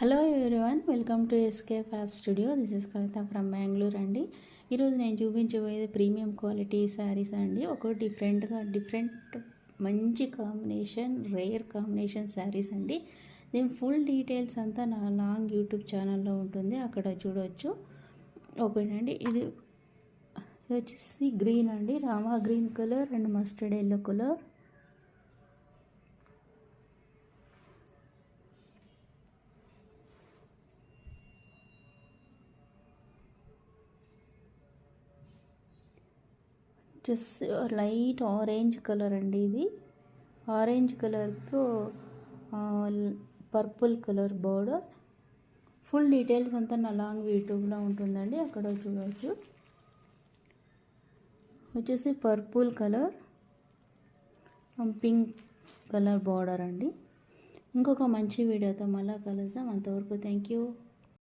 Hello everyone, welcome to SK fab studio. This is Kavitha from Bengaluru అండి. ఈరోజు నేను చూపించబోయేది premium quality saris అండి. ఒక డిఫరెంట్ మంచి కాంబినేషన్, రేర్ కాంబినేషన్ శారీస్ అండి. దీని ఫుల్ డీటెయిల్స్ అంతా నా లాంగ్ యూట్యూబ్ ఛానల్లో ఉంటుంది, అక్కడ చూడవచ్చు. ఓపెన్ అండి. ఇది వచ్చేసి గ్రీన్ అండి, Rama green colour and mustard yellow colour. Just light orange colour అండి. ఇది ఆరెంజ్ కలర్కు purple colour border. Full details అంతా నా లాంగ్ యూట్యూబ్లో ఉంటుందండి, అక్కడ చూడవచ్చు. వచ్చేసి purple colour, pink colour border అండి. ఇంకొక మంచి వీడియోతో మళ్ళీ కలుద్దాం. అంతవరకు థ్యాంక్ యూ.